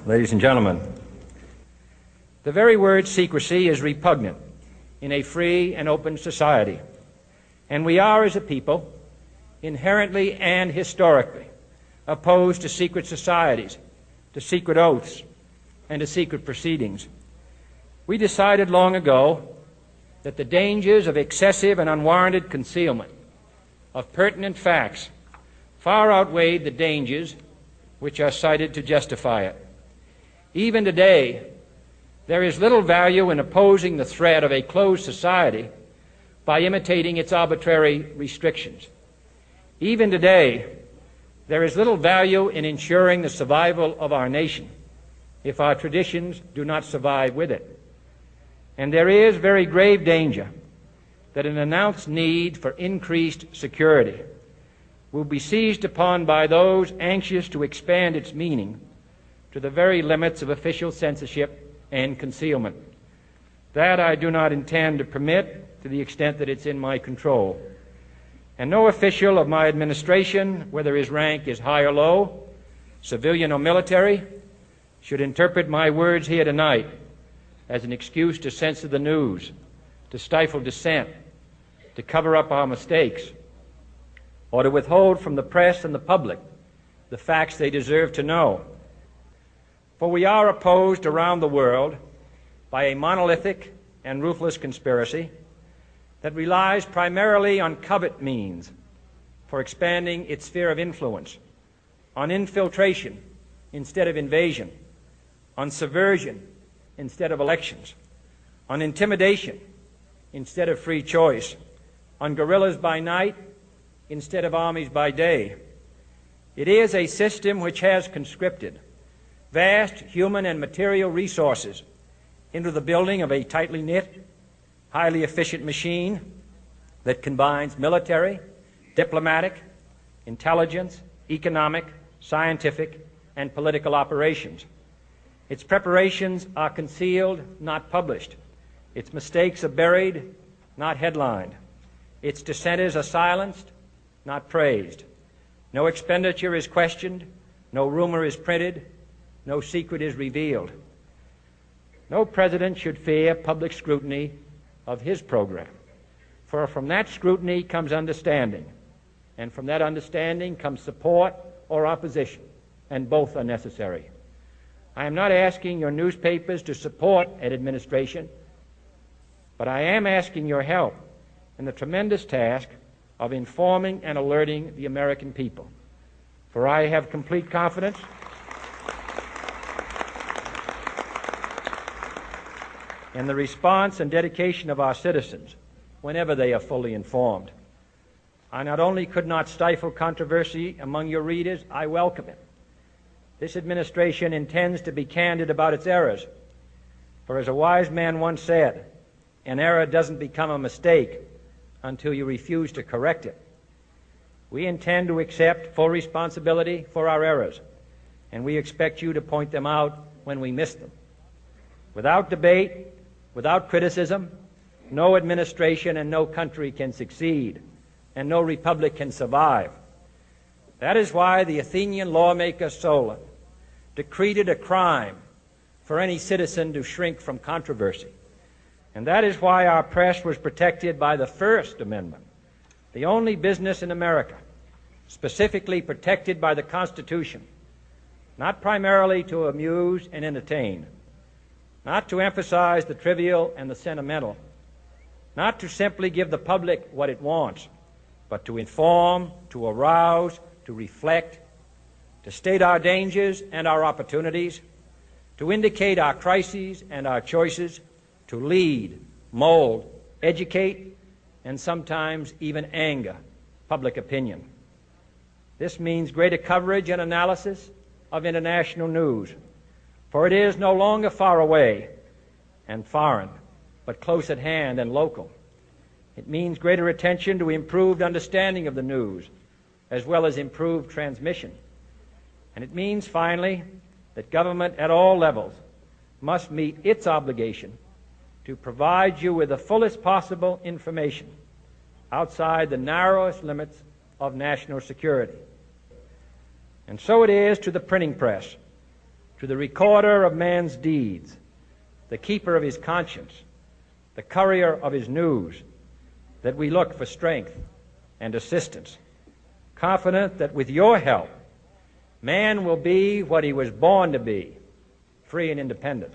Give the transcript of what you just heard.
ladies and gentlemen. The very word secrecy is repugnant in a free and open society, and we are, as a people, inherently and historically opposed to secret societies, to secret oaths, and to secret proceedings. We decided long ago that the dangers of excessive and unwarranted concealment of pertinent facts far outweighed the dangers which are cited to justify it. Even today, there is little value in opposing the threat of a closed society by imitating its arbitrary restrictions. Even today, there is little value in ensuring the survival of our nation if our traditions do not survive with it. And there is very grave danger that an announced need for increased security will be seized upon by those anxious to expand its meaning to the very limits of official censorship and concealment. That I do not intend to permit to the extent that it's in my control. And no official of my administration, whether his rank is high or low, civilian or military, should interpret my words here tonight as an excuse to censor the news, to stifle dissent, to cover up our mistakes, or to withhold from the press and the public the facts they deserve to know. For we are opposed around the world by a monolithic and ruthless conspiracy that relies primarily on covert means for expanding its sphere of influence, on infiltration instead of invasion, on subversion instead of elections, on intimidation instead of free choice, on guerrillas by night instead of armies by day. It is a system which has conscripted vast human and material resources into the building of a tightly knit, highly efficient machine that combines military, diplomatic, intelligence, economic, scientific, and political operations. Its preparations are concealed, not published. Its mistakes are buried, not headlined. Its dissenters are silenced, not praised. No expenditure is questioned, no rumor is printed, no secret is revealed. No president should fear public scrutiny of his program, for from that scrutiny comes understanding, and from that understanding comes support or opposition, and both are necessary. I am not asking your newspapers to support an administration, but I am asking your help in the tremendous task of informing and alerting the American people. For I have complete confidence in the response and dedication of our citizens whenever they are fully informed. I not only could not stifle controversy among your readers, I welcome it. This administration intends to be candid about its errors. For as a wise man once said, an error doesn't become a mistake until you refuse to correct it. We intend to accept full responsibility for our errors, and we expect you to point them out when we miss them. Without debate, without criticism, no administration and no country can succeed, and no republic can survive. That is why the Athenian lawmaker Solon decreed it a crime for any citizen to shrink from controversy. And that is why our press was protected by the First Amendment, the only business in America specifically protected by the Constitution, not primarily to amuse and entertain, not to emphasize the trivial and the sentimental, not to simply give the public what it wants, but to inform, to arouse, to reflect, to state our dangers and our opportunities, to indicate our crises and our choices, to lead, mold, educate, and sometimes even anger public opinion. This means greater coverage and analysis of international news, for it is no longer far away and foreign, but close at hand and local. It means greater attention to improved understanding of the news, as well as improved transmission. And it means, finally, that government at all levels must meet its obligation to provide you with the fullest possible information outside the narrowest limits of national security. And so it is to the printing press, to the recorder of man's deeds, the keeper of his conscience, the courier of his news, that we look for strength and assistance, confident that with your help, man will be what he was born to be, free and independent.